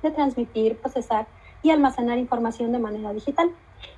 de transmitir, procesar y almacenar información de manera digital,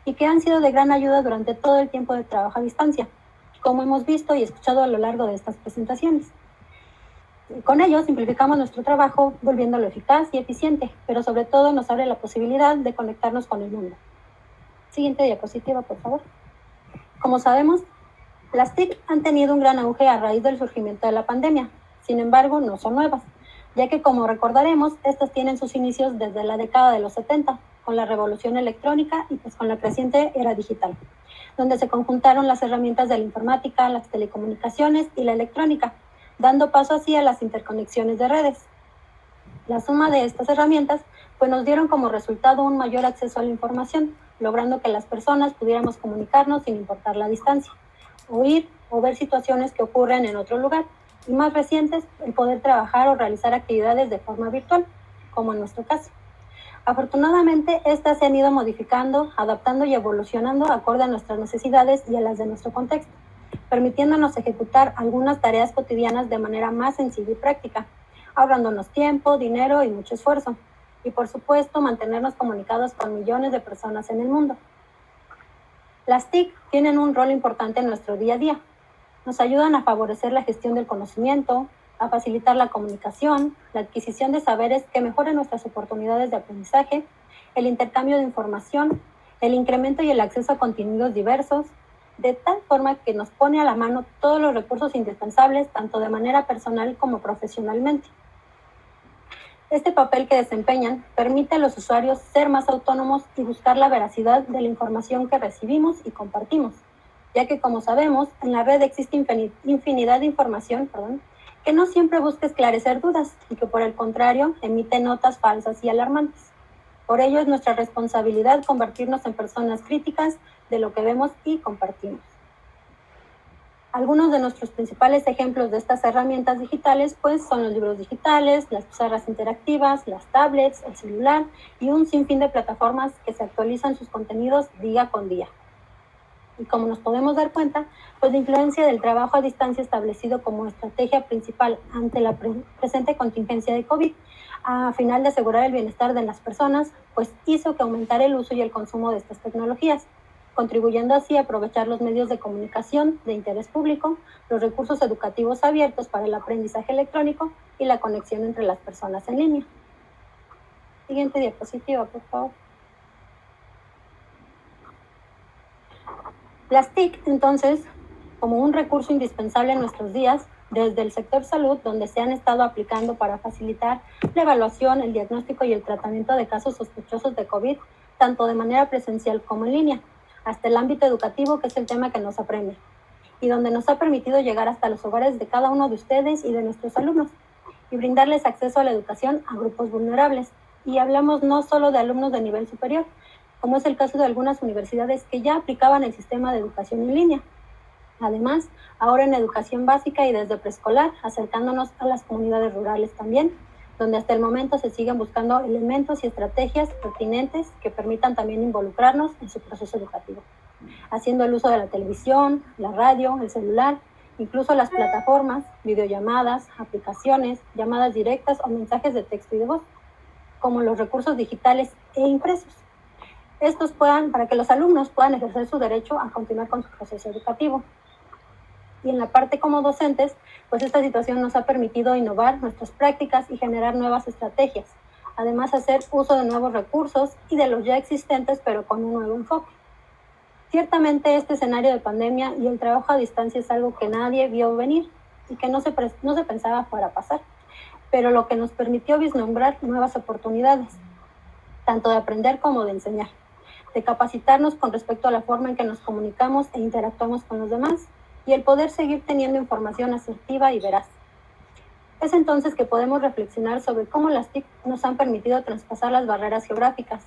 y que han sido de gran ayuda durante todo el tiempo de trabajo a distancia, como hemos visto y escuchado a lo largo de estas presentaciones. Con ello simplificamos nuestro trabajo, volviéndolo eficaz y eficiente, pero sobre todo nos abre la posibilidad de conectarnos con el mundo. Siguiente diapositiva, por favor. Como sabemos, las TIC han tenido un gran auge a raíz del surgimiento de la pandemia. Sin embargo, no son nuevas, ya que, como recordaremos, estas tienen sus inicios desde la década de los 70, con la revolución electrónica y pues con la creciente era digital, donde se conjuntaron las herramientas de la informática, las telecomunicaciones y la electrónica, dando paso así a las interconexiones de redes. La suma de estas herramientas pues nos dieron como resultado un mayor acceso a la información, logrando que las personas pudiéramos comunicarnos sin importar la distancia, oír o ver situaciones que ocurren en otro lugar, y más recientes, el poder trabajar o realizar actividades de forma virtual, como en nuestro caso. Afortunadamente, estas se han ido modificando, adaptando y evolucionando acorde a nuestras necesidades y a las de nuestro contexto, permitiéndonos ejecutar algunas tareas cotidianas de manera más sencilla y práctica, ahorrándonos tiempo, dinero y mucho esfuerzo, y por supuesto mantenernos comunicados con millones de personas en el mundo. Las TIC tienen un rol importante en nuestro día a día. Nos ayudan a favorecer la gestión del conocimiento, a facilitar la comunicación, la adquisición de saberes que mejoren nuestras oportunidades de aprendizaje, el intercambio de información, el incremento y el acceso a contenidos diversos, de tal forma que nos pone a la mano todos los recursos indispensables, tanto de manera personal como profesionalmente. Este papel que desempeñan permite a los usuarios ser más autónomos y buscar la veracidad de la información que recibimos y compartimos, ya que, como sabemos, en la red existe infinidad de información, que no siempre busca esclarecer dudas y que, por el contrario, emite notas falsas y alarmantes. Por ello, es nuestra responsabilidad convertirnos en personas críticas de lo que vemos y compartimos. Algunos de nuestros principales ejemplos de estas herramientas digitales pues son los libros digitales, las pizarras interactivas, las tablets, el celular y un sinfín de plataformas que se actualizan sus contenidos día con día. Y como nos podemos dar cuenta, pues la influencia del trabajo a distancia establecido como estrategia principal ante la presente contingencia de COVID, a final de asegurar el bienestar de las personas, pues hizo que aumentara el uso y el consumo de estas tecnologías, contribuyendo así a aprovechar los medios de comunicación de interés público, los recursos educativos abiertos para el aprendizaje electrónico y la conexión entre las personas en línea. Siguiente diapositiva, por favor. Las TIC, entonces, como un recurso indispensable en nuestros días, desde el sector salud, donde se han estado aplicando para facilitar la evaluación, el diagnóstico y el tratamiento de casos sospechosos de COVID, tanto de manera presencial como en línea, hasta el ámbito educativo, que es el tema que nos apremia, y donde nos ha permitido llegar hasta los hogares de cada uno de ustedes y de nuestros alumnos, y brindarles acceso a la educación a grupos vulnerables. Y hablamos no solo de alumnos de nivel superior, como es el caso de algunas universidades que ya aplicaban el sistema de educación en línea. Además, ahora en educación básica y desde preescolar, acercándonos a las comunidades rurales también, donde hasta el momento se siguen buscando elementos y estrategias pertinentes que permitan también involucrarnos en su proceso educativo, haciendo el uso de la televisión, la radio, el celular, incluso las plataformas, videollamadas, aplicaciones, llamadas directas o mensajes de texto y de voz, como los recursos digitales e impresos. Estos para que los alumnos puedan ejercer su derecho a continuar con su proceso educativo. Y en la parte como docentes, pues esta situación nos ha permitido innovar nuestras prácticas y generar nuevas estrategias, además hacer uso de nuevos recursos y de los ya existentes, pero con un nuevo enfoque. Ciertamente este escenario de pandemia y el trabajo a distancia es algo que nadie vio venir y que no se pensaba fuera a pasar, pero lo que nos permitió vislumbrar nuevas oportunidades, tanto de aprender como de enseñar, de capacitarnos con respecto a la forma en que nos comunicamos e interactuamos con los demás, y el poder seguir teniendo información asertiva y veraz. Es entonces que podemos reflexionar sobre cómo las TIC nos han permitido traspasar las barreras geográficas,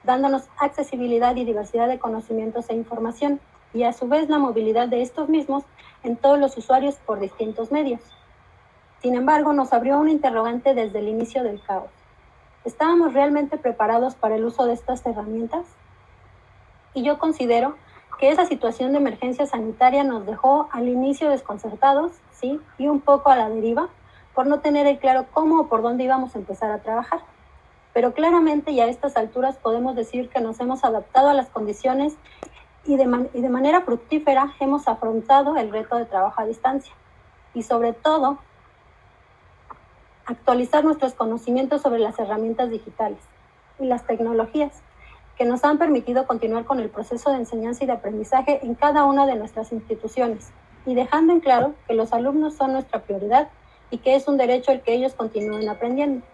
dándonos accesibilidad y diversidad de conocimientos e información, y a su vez la movilidad de estos mismos en todos los usuarios por distintos medios. Sin embargo, nos abrió un interrogante desde el inicio del caos. ¿Estábamos realmente preparados para el uso de estas herramientas? Y yo considero que esa situación de emergencia sanitaria nos dejó al inicio desconcertados, ¿sí? Y un poco a la deriva, por no tener el claro cómo o por dónde íbamos a empezar a trabajar. pero claramente y a estas alturas podemos decir que nos hemos adaptado a las condiciones y de manera fructífera hemos afrontado el reto de trabajo a distancia y sobre todo actualizar nuestros conocimientos sobre las herramientas digitales y las tecnologías que nos han permitido continuar con el proceso de enseñanza y de aprendizaje en cada una de nuestras instituciones y dejando en claro que los alumnos son nuestra prioridad y que es un derecho el que ellos continúen aprendiendo.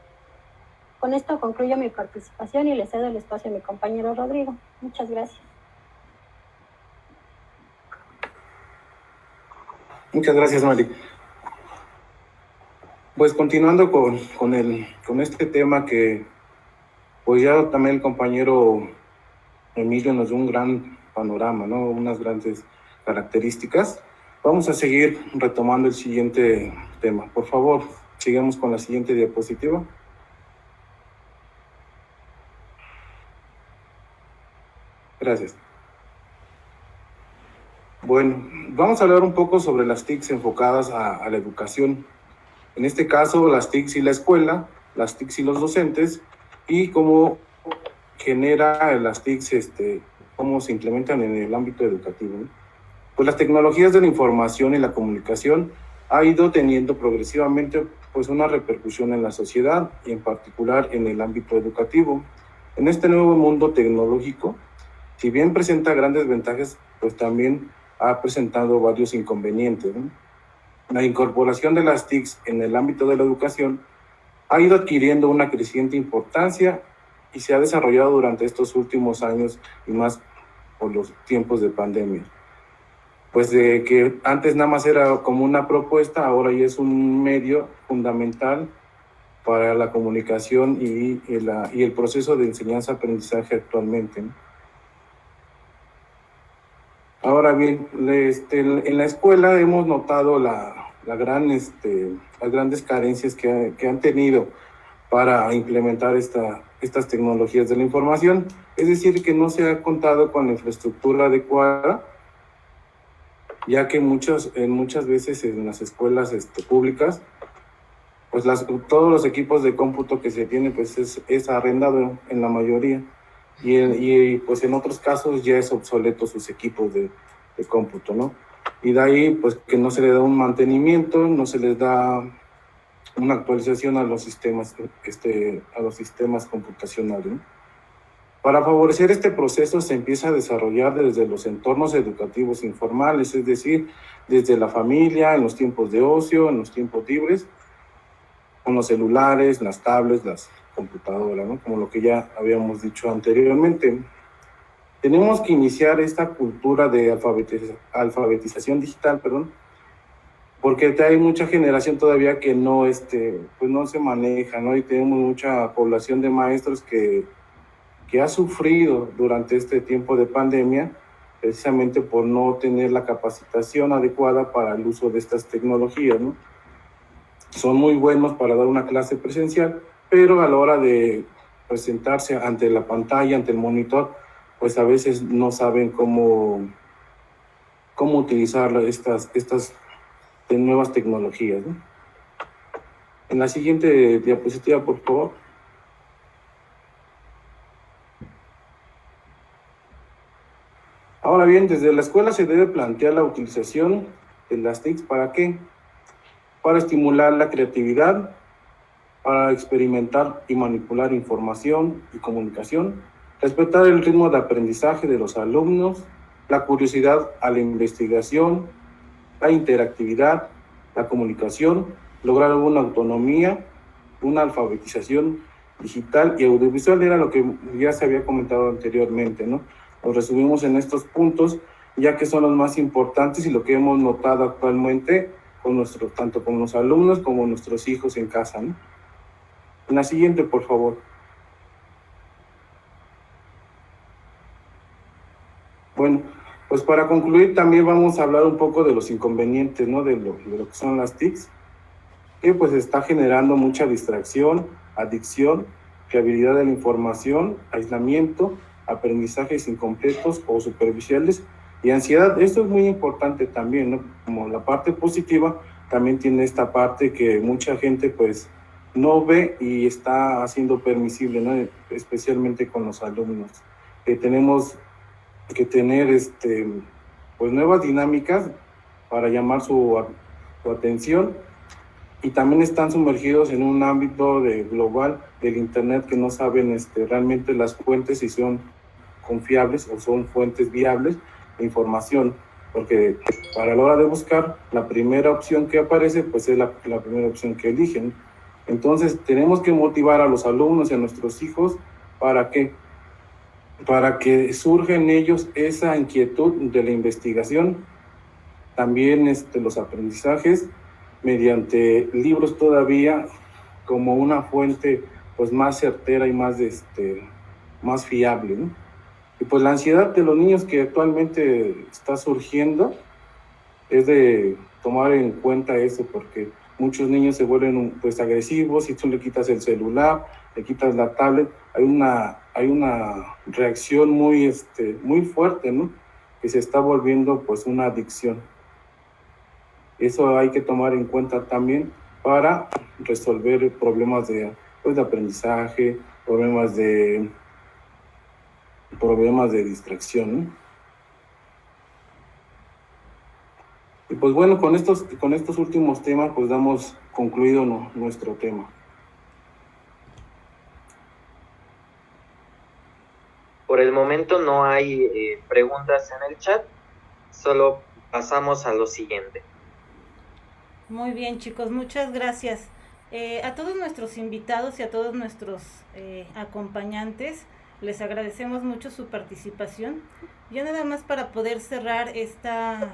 Con esto concluyo mi participación y le cedo el espacio a mi compañero Rodrigo. Muchas gracias. Muchas gracias, Mari. Pues continuando con este tema que pues ya también el compañero Emilio nos dio un gran panorama, ¿no? Unas grandes características. Vamos a seguir retomando el siguiente tema. Por favor, sigamos con la siguiente diapositiva. Gracias. Bueno, vamos a hablar un poco sobre las TICs enfocadas a la educación. En este caso, las TICs y la escuela, las TICs y los docentes, y cómo genera las TICs, cómo se implementan en el ámbito educativo, ¿no? Pues las tecnologías de la información y la comunicación ha ido teniendo progresivamente pues una repercusión en la sociedad y en particular en el ámbito educativo. En este nuevo mundo tecnológico, si bien presenta grandes ventajas, pues también ha presentado varios inconvenientes, ¿no? La incorporación de las TICs en el ámbito de la educación ha ido adquiriendo una creciente importancia y se ha desarrollado durante estos últimos años y más por los tiempos de pandemia. Pues de que antes nada más era como una propuesta, ahora ya es un medio fundamental para la comunicación y el proceso de enseñanza-aprendizaje actualmente, ¿no? Ahora bien, en la escuela hemos notado las grandes carencias que han tenido para implementar estas tecnologías de la información. Es decir, que no se ha contado con la infraestructura adecuada, ya que muchas veces en las escuelas públicas, pues todos los equipos de cómputo que se tienen pues es arrendado en la mayoría. Y pues en otros casos ya es obsoleto sus equipos de cómputo, ¿no? Y de ahí pues que no se le da un mantenimiento, no se les da una actualización a los sistemas computacionales, ¿no? Para favorecer este proceso se empieza a desarrollar desde los entornos educativos informales, es decir, desde la familia, en los tiempos de ocio, en los tiempos libres, con los celulares, las tablets, las computadoras, ¿no? Como lo que ya habíamos dicho anteriormente. Tenemos que iniciar esta cultura de alfabetización digital, porque hay mucha generación todavía que no se maneja, ¿no? Y tenemos mucha población de maestros que ha sufrido durante este tiempo de pandemia, precisamente por no tener la capacitación adecuada para el uso de estas tecnologías, ¿no? Son muy buenos para dar una clase presencial, pero a la hora de presentarse ante la pantalla, ante el monitor, pues a veces no saben cómo utilizar estas nuevas tecnologías, ¿no? En la siguiente diapositiva, por favor. Ahora bien, desde la escuela se debe plantear la utilización de las TICs, ¿para qué? Para estimular la creatividad, para experimentar y manipular información y comunicación, respetar el ritmo de aprendizaje de los alumnos, la curiosidad a la investigación, la interactividad, la comunicación, lograr una autonomía, una alfabetización digital y audiovisual, era lo que ya se había comentado anteriormente, ¿no? Lo resumimos en estos puntos, ya que son los más importantes y lo que hemos notado actualmente tanto con los alumnos como nuestros hijos en casa, ¿no? En la siguiente, por favor. Bueno, pues para concluir también vamos a hablar un poco de los inconvenientes, ¿no? De lo que son las TICs, que pues está generando mucha distracción, adicción, fiabilidad de la información, aislamiento, aprendizajes incompletos o superficiales y ansiedad. Esto es muy importante también, ¿no? Como la parte positiva, también tiene esta parte que mucha gente pues no ve y está haciendo permisible, ¿no? Especialmente con los alumnos. Tenemos que tener pues nuevas dinámicas para llamar su atención, y también están sumergidos en un ámbito global del internet que no saben realmente las fuentes si son confiables o son fuentes viables de información, porque para la hora de buscar la primera opción que aparece pues es la primera opción que eligen. Entonces tenemos que motivar a los alumnos y a nuestros hijos para que surja en ellos esa inquietud de la investigación, también los aprendizajes mediante libros todavía como una fuente pues más certera y más fiable, ¿no? Y pues la ansiedad de los niños que actualmente está surgiendo es de tomar en cuenta eso, porque muchos niños se vuelven pues agresivos. Si tú le quitas el celular, le quitas la tablet, hay una reacción muy fuerte, ¿no? Que se está volviendo pues una adicción. Eso hay que tomar en cuenta también para resolver problemas de aprendizaje, problemas de distracción, ¿no? Y pues bueno, con estos últimos temas pues damos concluido nuestro tema. Por el momento no hay preguntas en el chat, solo pasamos a lo siguiente. Muy bien, chicos, muchas gracias. A todos nuestros invitados y a todos nuestros acompañantes, les agradecemos mucho su participación. Ya nada más para poder cerrar esta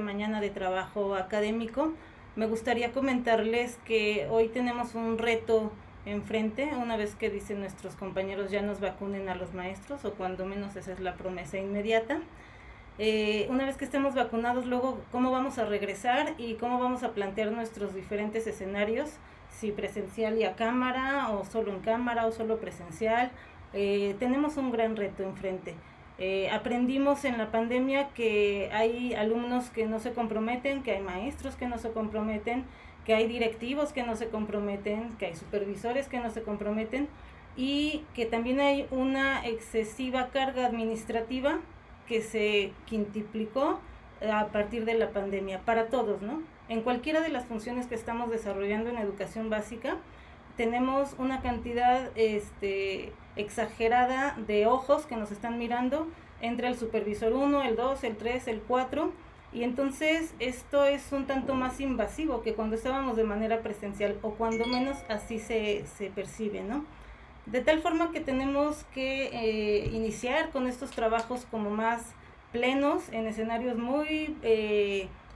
mañana de trabajo académico, me gustaría comentarles que hoy tenemos un reto enfrente, una vez que dicen nuestros compañeros ya nos vacunen a los maestros, o cuando menos esa es la promesa inmediata. Una vez que estemos vacunados, luego cómo vamos a regresar y cómo vamos a plantear nuestros diferentes escenarios, si presencial y a cámara, o solo en cámara, o solo presencial. Tenemos un gran reto enfrente. Aprendimos en la pandemia que hay alumnos que no se comprometen, que hay maestros que no se comprometen, que hay directivos que no se comprometen, que hay supervisores que no se comprometen, y que también hay una excesiva carga administrativa que se quintuplicó a partir de la pandemia para todos, ¿no? En cualquiera de las funciones que estamos desarrollando en educación básica, tenemos una cantidad exagerada de ojos que nos están mirando. Entra el supervisor 1, el 2, el 3, el 4, y entonces esto es un tanto más invasivo que cuando estábamos de manera presencial, o cuando menos así se percibe, ¿no? De tal forma que tenemos que iniciar con estos trabajos como más plenos, en escenarios muy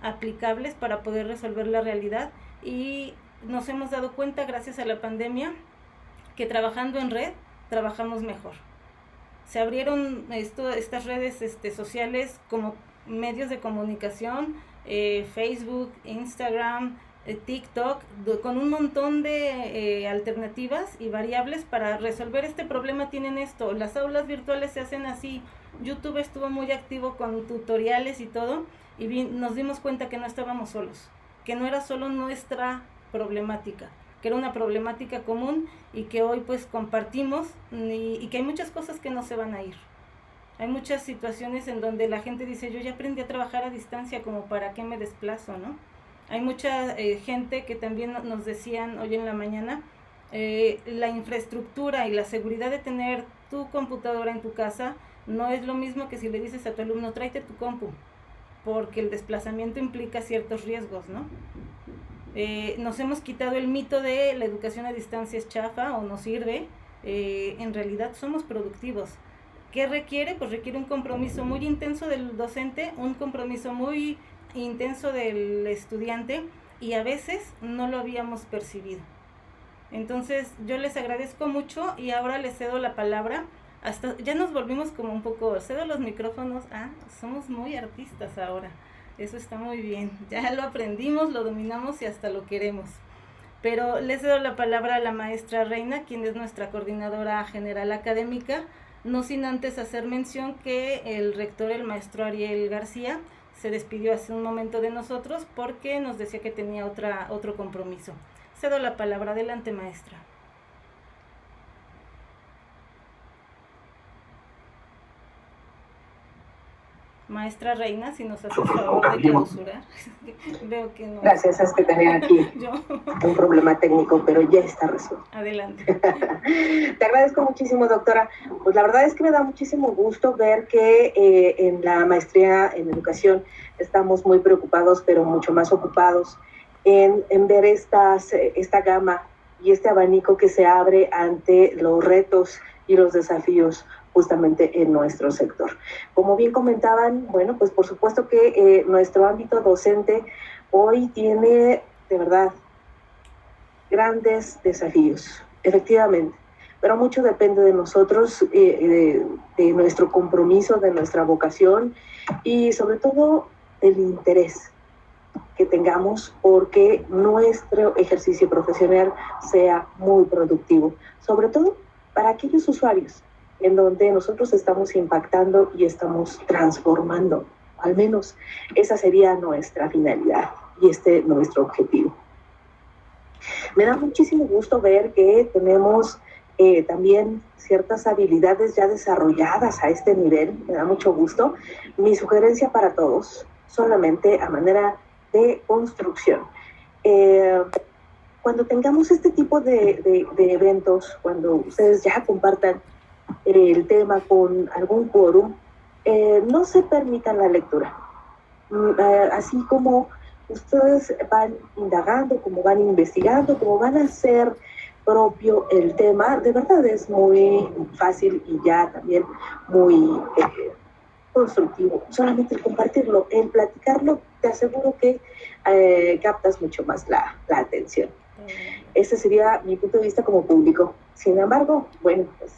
aplicables para poder resolver la realidad, y nos hemos dado cuenta gracias a la pandemia que trabajando en red trabajamos mejor. Se abrieron estas redes sociales como medios de comunicación, Facebook, Instagram, TikTok, con un montón de alternativas y variables para resolver este problema. Tienen esto, las aulas virtuales se hacen así. YouTube estuvo muy activo con tutoriales y todo, y nos dimos cuenta que no estábamos solos, que no era solo nuestra problemática, que era una problemática común, y que hoy pues compartimos, y que hay muchas cosas que no se van a ir. Hay muchas situaciones en donde la gente dice, yo ya aprendí a trabajar a distancia, como para qué me desplazo, ¿no? Hay mucha gente que también nos decían hoy en la mañana, la infraestructura y la seguridad de tener tu computadora en tu casa no es lo mismo que si le dices a tu alumno, tráete tu compu, porque el desplazamiento implica ciertos riesgos, ¿no? Nos hemos quitado el mito de la educación a distancia es chafa o no sirve. En realidad somos productivos. ¿Qué requiere? Pues requiere un compromiso muy intenso del docente, un compromiso muy intenso del estudiante, y a veces no lo habíamos percibido. Entonces yo les agradezco mucho, y ahora les cedo la palabra. Ya nos volvimos como un poco, cedo los micrófonos, somos muy artistas ahora. Eso está muy bien, ya lo aprendimos, lo dominamos y hasta lo queremos. Pero les cedo la palabra a la maestra Reina, quien es nuestra coordinadora general académica, no sin antes hacer mención que el rector, el maestro Ariel García, se despidió hace un momento de nosotros porque nos decía que tenía otro compromiso. cedo la palabra. Adelante, maestra. Maestra Reina, si nos hace el favor de clausurar. Veo que no. Gracias, es que tenía aquí un problema técnico, pero ya está resuelto. Adelante. Te agradezco muchísimo, doctora. Pues la verdad es que me da muchísimo gusto ver que en la maestría en educación estamos muy preocupados, pero mucho más ocupados en ver esta gama y este abanico que se abre ante los retos y los desafíos justamente en nuestro sector. Como bien comentaban, bueno, pues por supuesto que nuestro ámbito docente hoy tiene, de verdad, grandes desafíos, efectivamente, pero mucho depende de nosotros, de nuestro compromiso, de nuestra vocación y sobre todo del interés que tengamos porque nuestro ejercicio profesional sea muy productivo, sobre todo para aquellos usuarios en donde nosotros estamos impactando y estamos transformando. Al menos esa sería nuestra finalidad y nuestro objetivo. Me da muchísimo gusto ver que tenemos también ciertas habilidades ya desarrolladas a este nivel. Me da mucho gusto. Mi sugerencia para todos, solamente a manera de construcción. Cuando tengamos este tipo de eventos, cuando ustedes ya compartan el tema con algún quórum, no se permitan la lectura. Así como ustedes van indagando, como van investigando, como van a hacer propio el tema, de verdad es muy fácil y ya también muy constructivo. Solamente el compartirlo, el platicarlo, te aseguro que captas mucho más la atención. Ese sería mi punto de vista como público. Sin embargo, bueno, pues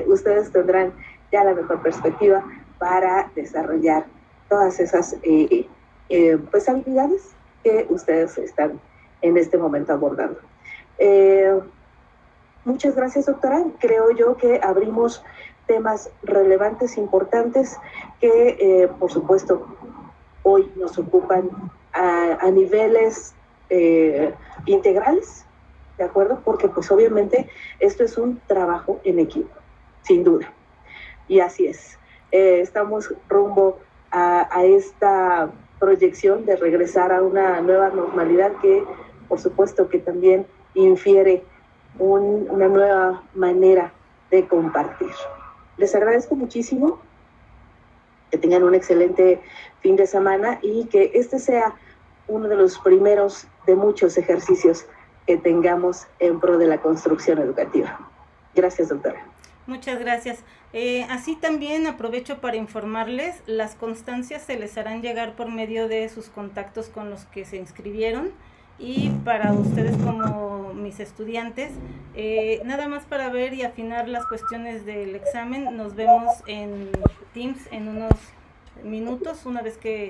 ustedes tendrán ya la mejor perspectiva para desarrollar todas esas pues habilidades que ustedes están en este momento abordando. Muchas gracias, doctora. Creo yo que abrimos temas relevantes, importantes, que por supuesto hoy nos ocupan a niveles integrales, ¿de acuerdo? Porque pues obviamente esto es un trabajo en equipo, sin duda. Y así es. Estamos rumbo a esta proyección de regresar a una nueva normalidad que, por supuesto, que también infiere una nueva manera de compartir. Les agradezco muchísimo, que tengan un excelente fin de semana y que este sea uno de los primeros de muchos ejercicios que tengamos en pro de la construcción educativa. Gracias, doctora. Muchas gracias. Así también aprovecho para informarles, las constancias se les harán llegar por medio de sus contactos con los que se inscribieron. Y para ustedes como mis estudiantes, nada más para ver y afinar las cuestiones del examen, nos vemos en Teams en unos minutos, una vez que